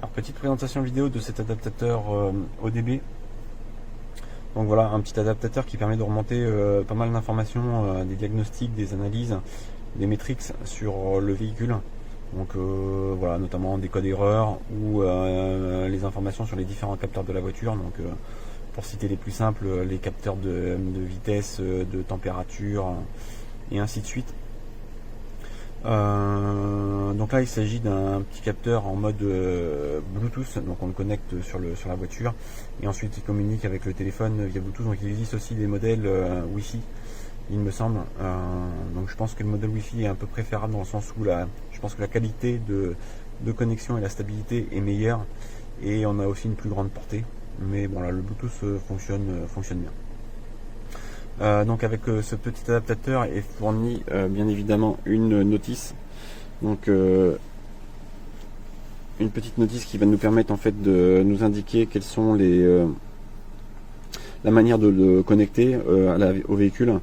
Alors, petite présentation vidéo de cet adaptateur ODB. Donc voilà, un petit adaptateur qui permet de remonter pas mal d'informations, des diagnostics, des analyses, des métriques sur le véhicule. Donc voilà, notamment des codes erreurs ou les informations sur les différents capteurs de la voiture. Donc pour citer les plus simples, les capteurs de vitesse, de température et ainsi de suite. Donc là il s'agit d'un petit capteur en mode Bluetooth, donc on le connecte sur la voiture et ensuite il communique avec le téléphone via Bluetooth. Donc il existe aussi des modèles Wi-Fi, il me semble. Donc je pense que le modèle Wi-Fi est un peu préférable dans le sens où je pense que la qualité de connexion et la stabilité est meilleure et on a aussi une plus grande portée. Mais bon là le Bluetooth fonctionne bien. Donc avec ce petit adaptateur est fourni bien évidemment une notice, donc une petite notice qui va nous permettre en fait de nous indiquer quelles sont la manière de le connecter au véhicule,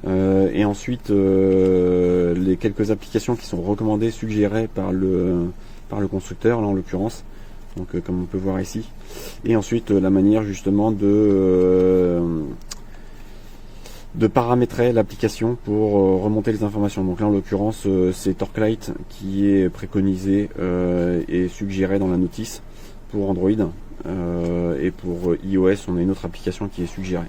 et ensuite les quelques applications qui sont recommandées, suggérées par le constructeur là en l'occurrence, donc comme on peut voir ici, et ensuite la manière justement de paramétrer l'application pour remonter les informations. Donc là en l'occurrence c'est Torchlight qui est préconisé et suggéré dans la notice pour Android, et pour iOS on a une autre application qui est suggérée.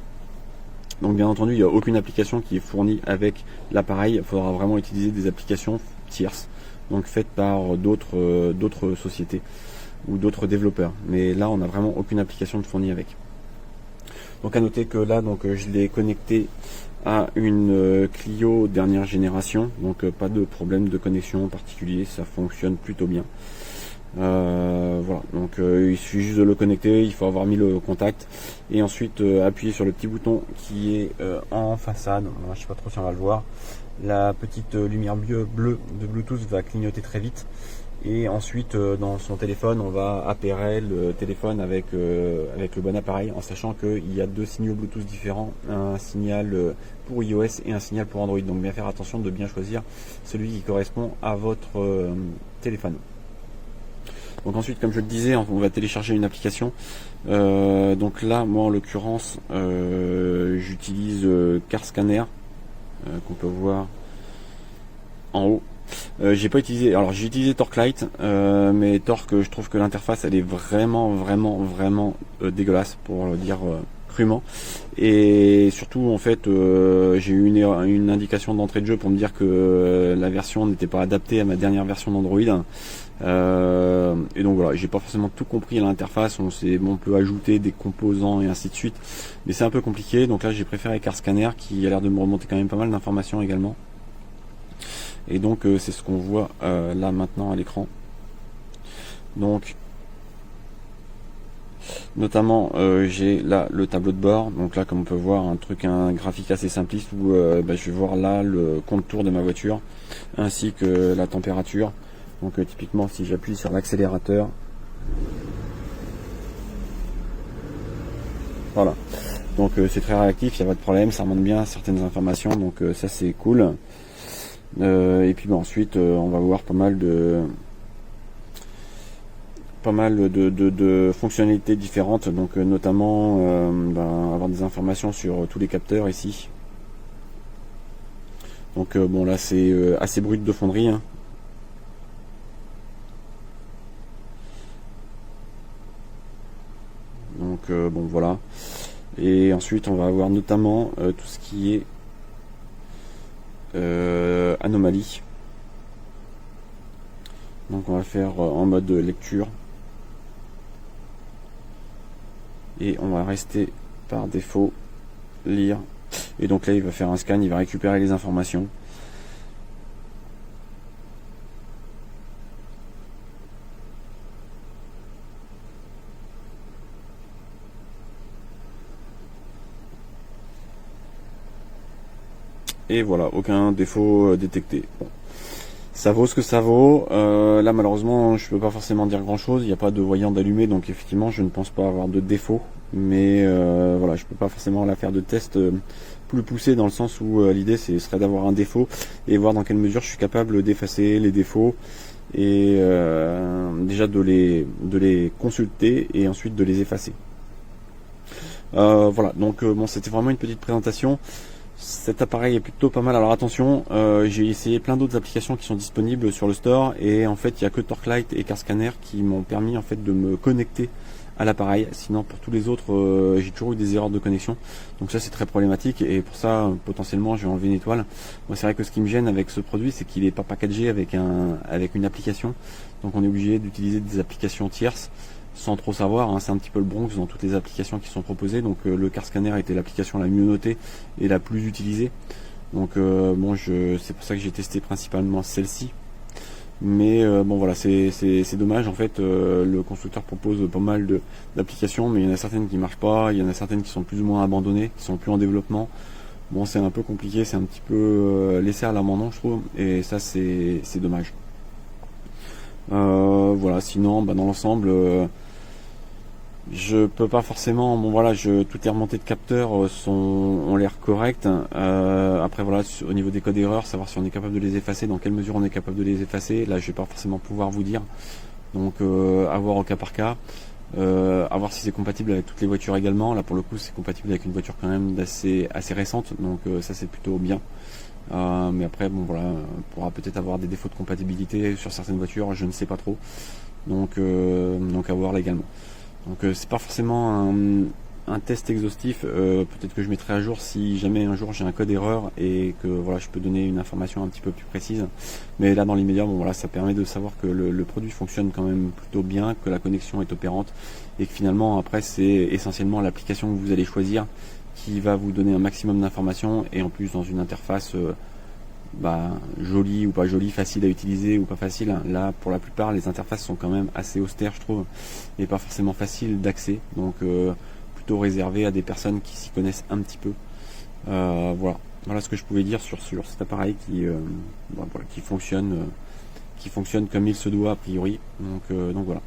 Donc bien entendu il n'y a aucune application qui est fournie avec l'appareil, il faudra vraiment utiliser des applications tierces, donc faites par d'autres sociétés ou d'autres développeurs, mais là on n'a vraiment aucune application de fournie avec. Donc à noter que là je l'ai connecté à une Clio dernière génération, donc pas de problème de connexion en particulier, ça fonctionne plutôt bien. Voilà, donc il suffit juste de le connecter, il faut avoir mis le contact et ensuite appuyer sur le petit bouton qui est en façade. Alors, je sais pas trop si on va le voir, la petite lumière bleue de Bluetooth va clignoter très vite. Et ensuite dans son téléphone on va appairer le téléphone avec le bon appareil, en sachant qu'il y a deux signaux Bluetooth différents, un signal pour iOS et un signal pour Android. Donc bien faire attention de bien choisir celui qui correspond à votre téléphone. Donc ensuite, comme je le disais, on va télécharger une application. Donc là moi en l'occurrence j'utilise Car Scanner, qu'on peut voir en haut. J'ai pas utilisé, alors j'ai utilisé Torchlight, mais Torque, je trouve que l'interface elle est vraiment dégueulasse, pour le dire crûment, et surtout en fait j'ai eu une indication d'entrée de jeu pour me dire que la version n'était pas adaptée à ma dernière version d'Android, et donc voilà, j'ai pas forcément tout compris à l'interface. On peut ajouter des composants et ainsi de suite, mais c'est un peu compliqué. Donc là j'ai préféré Car Scanner qui a l'air de me remonter quand même pas mal d'informations également. Et donc c'est ce qu'on voit là maintenant à l'écran. Donc notamment j'ai là le tableau de bord. Donc là comme on peut voir un graphique assez simpliste où je vais voir là le compte-tour de ma voiture ainsi que la température. Donc typiquement si j'appuie sur l'accélérateur, voilà, donc c'est très réactif, il n'y a pas de problème, ça remonte bien certaines informations, donc ça c'est cool. Et puis ensuite on va voir pas mal de fonctionnalités différentes, donc notamment avoir des informations sur tous les capteurs ici. Donc bon là c'est assez brut de fonderie, hein. Donc bon voilà, et ensuite on va avoir notamment tout ce qui est anomalie. Donc on va faire en mode lecture et on va rester par défaut lire, et donc là il va faire un scan, il va récupérer les informations. Et voilà, aucun défaut détecté. Bon. Ça vaut ce que ça vaut. Là malheureusement je peux pas forcément dire grand chose, il n'y a pas de voyant d'allumé, donc effectivement je ne pense pas avoir de défaut. Mais voilà, je peux pas forcément la faire de test plus poussé, dans le sens où l'idée serait d'avoir un défaut et voir dans quelle mesure je suis capable d'effacer les défauts et déjà de les consulter et ensuite de les effacer. Voilà, donc bon, c'était vraiment une petite présentation. Cet appareil est plutôt pas mal. Alors attention, j'ai essayé plein d'autres applications qui sont disponibles sur le store, et en fait il n'y a que Torchlight et CarScanner qui m'ont permis en fait de me connecter à l'appareil. Sinon pour tous les autres, j'ai toujours eu des erreurs de connexion, donc ça c'est très problématique, et pour ça potentiellement je vais enlever une étoile. Moi c'est vrai que ce qui me gêne avec ce produit, c'est qu'il n'est pas packagé avec une application, donc on est obligé d'utiliser des applications tierces sans trop savoir, hein. C'est un petit peu le Bronx dans toutes les applications qui sont proposées. Donc le CarScanner était l'application la mieux notée et la plus utilisée, donc bon, c'est pour ça que j'ai testé principalement celle-ci. Mais bon voilà, c'est dommage en fait. Le constructeur propose pas mal d'applications, mais il y en a certaines qui marchent pas, il y en a certaines qui sont plus ou moins abandonnées, qui sont plus en développement. Bon, c'est un peu compliqué, c'est un petit peu laissé à l'abandon, je trouve, et ça c'est dommage. Voilà, sinon dans l'ensemble, je peux pas forcément, bon voilà, toutes les remontées de capteurs ont l'air correctes. Après voilà, au niveau des codes erreurs, savoir si on est capable de les effacer, dans quelle mesure on est capable de les effacer, là je vais pas forcément pouvoir vous dire. Donc à voir au cas par cas, à voir si c'est compatible avec toutes les voitures également. Là pour le coup c'est compatible avec une voiture quand même assez récente, donc ça c'est plutôt bien. Mais après bon voilà, on pourra peut-être avoir des défauts de compatibilité sur certaines voitures, je ne sais pas trop. Donc à voir également. Donc c'est pas forcément un test exhaustif. Peut-être que je mettrai à jour si jamais un jour j'ai un code erreur et que voilà, je peux donner une information un petit peu plus précise. Mais là dans l'immédiat, bon voilà, ça permet de savoir que le produit fonctionne quand même plutôt bien, que la connexion est opérante, et que finalement après c'est essentiellement l'application que vous allez choisir qui va vous donner un maximum d'informations, et en plus dans une interface jolie ou pas jolie, facile à utiliser ou pas facile. Là pour la plupart les interfaces sont quand même assez austères, je trouve, et pas forcément faciles d'accès, donc plutôt réservé à des personnes qui s'y connaissent un petit peu. Voilà ce que je pouvais dire sur cet appareil qui fonctionne comme il se doit a priori, donc voilà.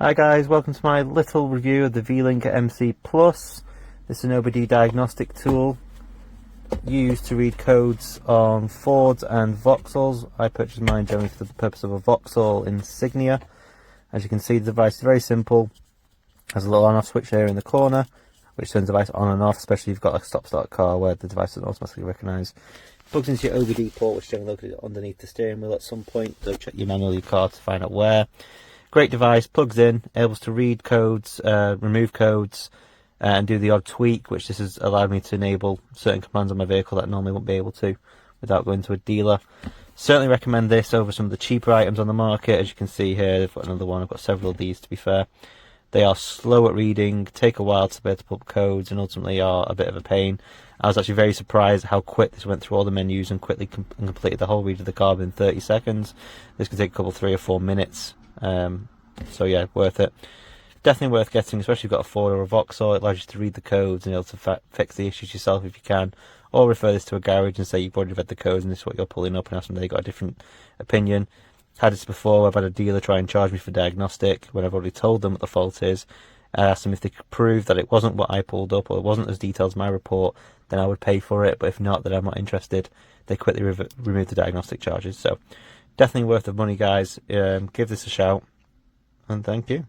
Hi guys, welcome to my little review of the V-Link MC Plus. This is an OBD diagnostic tool used to read codes on Fords and Vauxhalls. I purchased mine generally for the purpose of a Vauxhall Insignia. As you can see, the device is very simple. Has a little on-off switch here in the corner, which turns the device on and off, especially if you've got a stop-start car where the device doesn't automatically recognise. Plugs into your OBD port, which is generally located underneath the steering wheel at some point, so check your manual of your car to find out where. Great device, plugs in, able to read codes, remove codes, and do the odd tweak, which this has allowed me to enable certain commands on my vehicle that I normally won't be able to without going to a dealer. Certainly recommend this over some of the cheaper items on the market. As you can see here, they've got another one. I've got several of these, to be fair. They are slow at reading, take a while to be able to put codes, and ultimately are a bit of a pain. I was actually very surprised at how quick this went through all the menus and quickly completed the whole read of the card in 30 seconds. This could take a couple, 3 or 4 minutes. So yeah, worth it. Definitely worth getting, especially if you've got a Ford or a Vauxhall. It allows you to read the codes and be able to fix the issues yourself if you can. Or refer this to a garage and say you've already read the codes and this is what you're pulling up, and ask them if they've got a different opinion. Had this before. I've had a dealer try and charge me for diagnostic when I've already told them what the fault is. I asked them if they could prove that it wasn't what I pulled up or it wasn't as detailed as my report, then I would pay for it, but if not, then I'm not interested. They quickly removed the diagnostic charges. So definitely worth the money, guys. Give this a shout, and thank you.